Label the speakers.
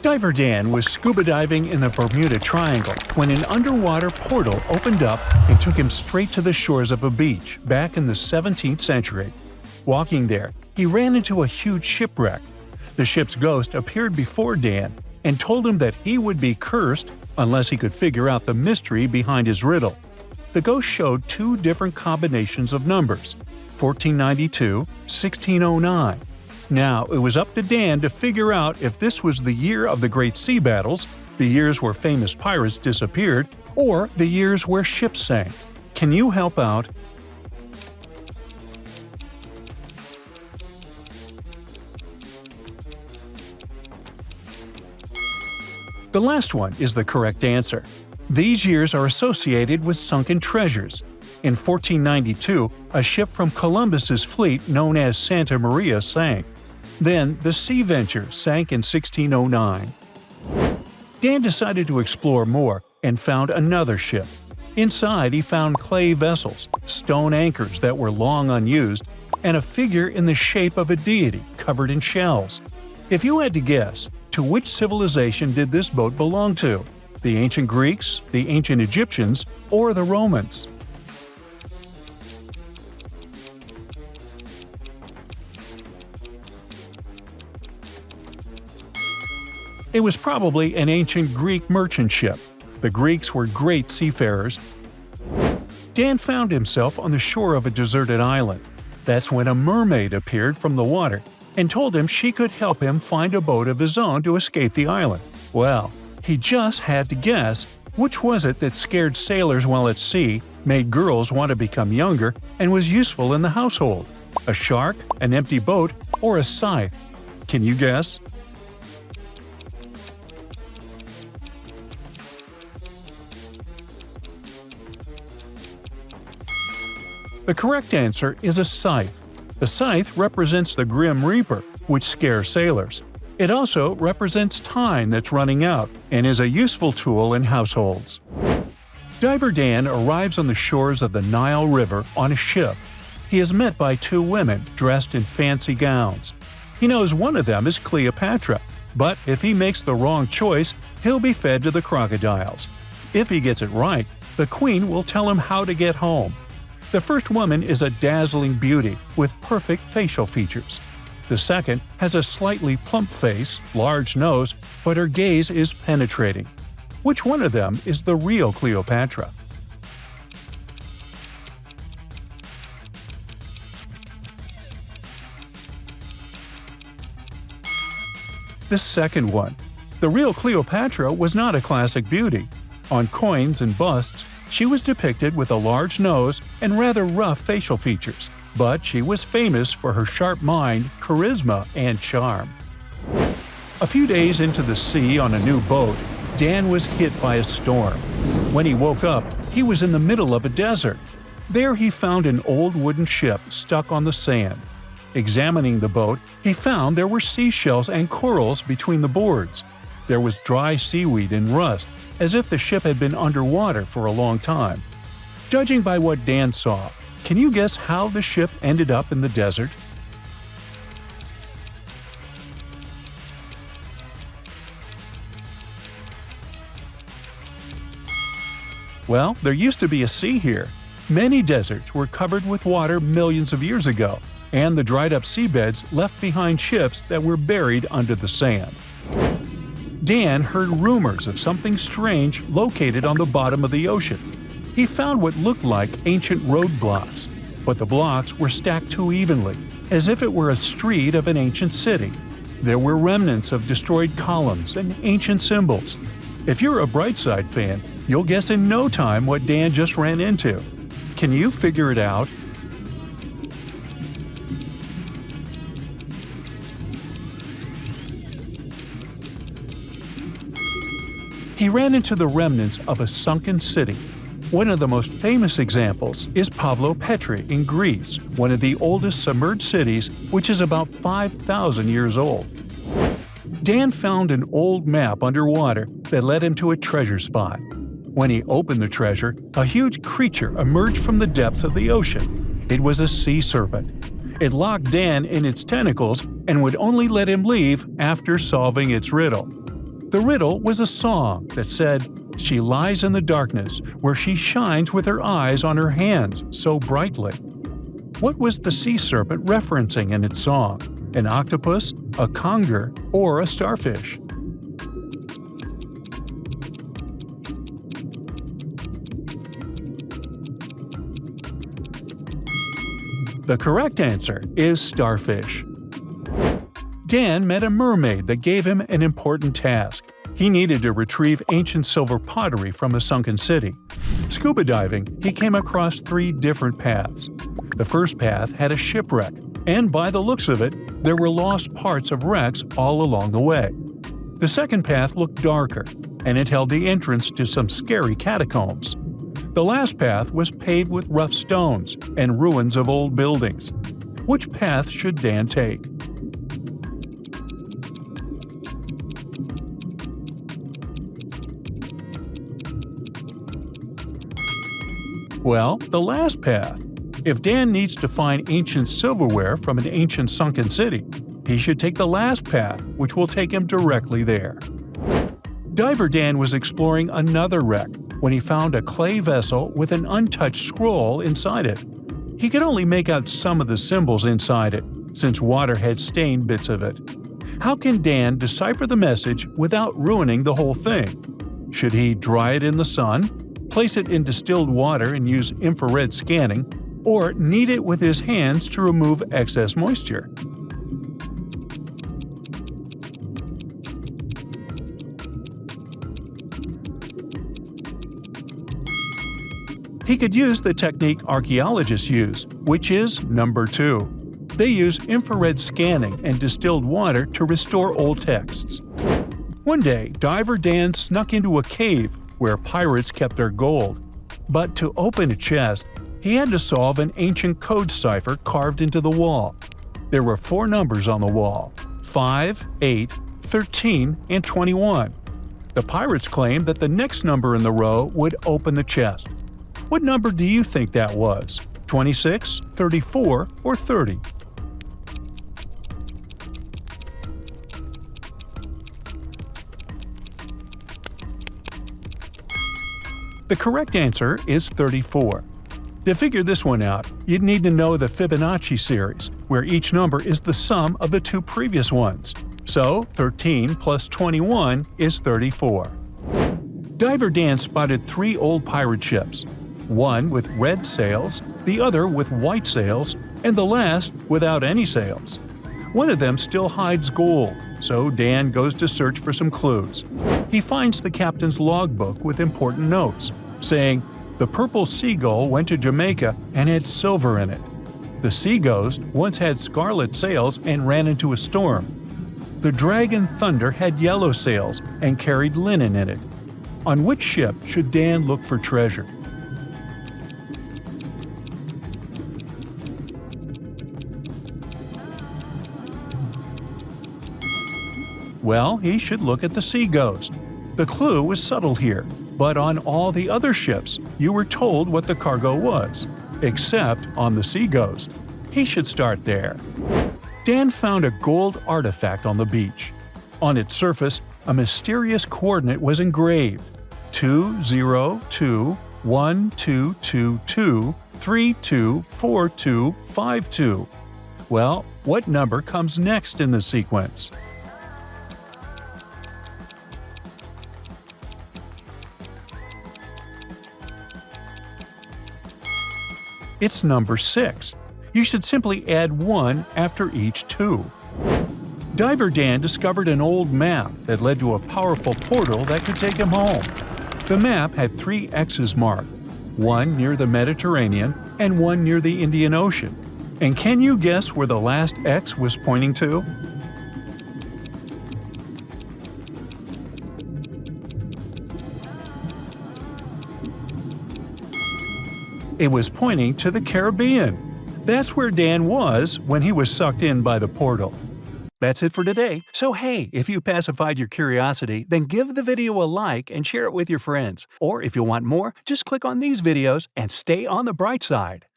Speaker 1: Diver Dan was scuba diving in the Bermuda Triangle when an underwater portal opened up and took him straight to the shores of a beach back in the 17th century. Walking there, he ran into a huge shipwreck. The ship's ghost appeared before Dan and told him that he would be cursed unless he could figure out the mystery behind his riddle. The ghost showed two different combinations of numbers, 1492, 1609. Now it was up to Dan to figure out if this was the year of the great sea battles, the years where famous pirates disappeared, or the years where ships sank. Can you help out? The last one is the correct answer. These years are associated with sunken treasures. In 1492, a ship from Columbus's fleet known as Santa Maria sank. Then, the Sea Venture sank in 1609. Dan decided to explore more and found another ship. Inside, he found clay vessels, stone anchors that were long unused, and a figure in the shape of a deity covered in shells. If you had to guess, to which civilization did this boat belong to? The ancient Greeks, the ancient Egyptians, or the Romans? It was probably an ancient Greek merchant ship. The Greeks were great seafarers. Dan found himself on the shore of a deserted island. That's when a mermaid appeared from the water and told him she could help him find a boat of his own to escape the island. Well, he just had to guess, which was it that scared sailors while at sea, made girls want to become younger, and was useful in the household? A shark, an empty boat, or a scythe? Can you guess? The correct answer is a scythe. The scythe represents the Grim Reaper, which scares sailors. It also represents time that's running out and is a useful tool in households. Diver Dan arrives on the shores of the Nile River on a ship. He is met by two women dressed in fancy gowns. He knows one of them is Cleopatra, but if he makes the wrong choice, he'll be fed to the crocodiles. If he gets it right, the queen will tell him how to get home. The first woman is a dazzling beauty with perfect facial features. The second has a slightly plump face, large nose, but her gaze is penetrating. Which one of them is the real Cleopatra? The second one. The real Cleopatra was not a classic beauty. On coins and busts, she was depicted with a large nose and rather rough facial features, but she was famous for her sharp mind, charisma, and charm. A few days into the sea on a new boat, Dan was hit by a storm. When he woke up, he was in the middle of a desert. There he found an old wooden ship stuck on the sand. Examining the boat, he found there were seashells and corals between the boards. There was dry seaweed and rust, as if the ship had been underwater for a long time. Judging by what Dan saw, can you guess how the ship ended up in the desert? Well, there used to be a sea here. Many deserts were covered with water millions of years ago, and the dried-up seabeds left behind ships that were buried under the sand. Dan heard rumors of something strange located on the bottom of the ocean. He found what looked like ancient roadblocks, but the blocks were stacked too evenly, as if it were a street of an ancient city. There were remnants of destroyed columns and ancient symbols. If you're a Brightside fan, you'll guess in no time what Dan just ran into. Can you figure it out? He ran into the remnants of a sunken city. One of the most famous examples is Petri in Greece, one of the oldest submerged cities, which is about 5,000 years old. Dan found an old map underwater that led him to a treasure spot. When he opened the treasure, a huge creature emerged from the depths of the ocean. It was a sea serpent. It locked Dan in its tentacles and would only let him leave after solving its riddle. The riddle was a song that said, "She lies in the darkness, where she shines with her eyes on her hands so brightly." What was the sea serpent referencing in its song? An octopus, a conger, or a starfish? The correct answer is starfish. Dan met a mermaid that gave him an important task. He needed to retrieve ancient silver pottery from a sunken city. Scuba diving, he came across 3 different paths. The first path had a shipwreck, and by the looks of it, there were lost parts of wrecks all along the way. The second path looked darker, and it held the entrance to some scary catacombs. The last path was paved with rough stones and ruins of old buildings. Which path should Dan take? Well, the last path. If Dan needs to find ancient silverware from an ancient sunken city, he should take the last path, which will take him directly there. Diver Dan was exploring another wreck when he found a clay vessel with an untouched scroll inside it. He could only make out some of the symbols inside it, since water had stained bits of it. How can Dan decipher the message without ruining the whole thing? Should he dry it in the sun, place it in distilled water and use infrared scanning, or knead it with his hands to remove excess moisture? He could use the technique archaeologists use, which is number 2. They use infrared scanning and distilled water to restore old texts. One day, Diver Dan snuck into a cave where pirates kept their gold. But to open a chest, he had to solve an ancient code cipher carved into the wall. There were 4 numbers on the wall: 5, 8, 13, and 21. The pirates claimed that the next number in the row would open the chest. What number do you think that was? 26, 34, or 30? The correct answer is 34. To figure this one out, you'd need to know the Fibonacci series, where each number is the sum of the 2 previous ones. So 13 plus 21 is 34. Diver Dan spotted 3 old pirate ships, one with red sails, the other with white sails, and the last without any sails. One of them still hides gold, so Dan goes to search for some clues. He finds the captain's logbook with important notes, saying, "The purple seagull went to Jamaica and had silver in it. The Sea Ghost once had scarlet sails and ran into a storm. The Dragon Thunder had yellow sails and carried linen in it." On which ship should Dan look for treasure? Well, he should look at the Sea Ghost. The clue was subtle here, but on all the other ships, you were told what the cargo was, except on the Sea Ghost. He should start there. Dan found a gold artifact on the beach. On its surface, a mysterious coordinate was engraved: 2021222324252. Well, what number comes next in the sequence? It's number 6. You should simply add 1 after each 2. Diver Dan discovered an old map that led to a powerful portal that could take him home. The map had 3 X's marked, one near the Mediterranean and one near the Indian Ocean. And can you guess where the last X was pointing to? It was pointing to the Caribbean. That's where Dan was when he was sucked in by the portal. That's it for today. So hey, if you pacified your curiosity, then give the video a like and share it with your friends. Or if you want more, just click on these videos and stay on the bright side.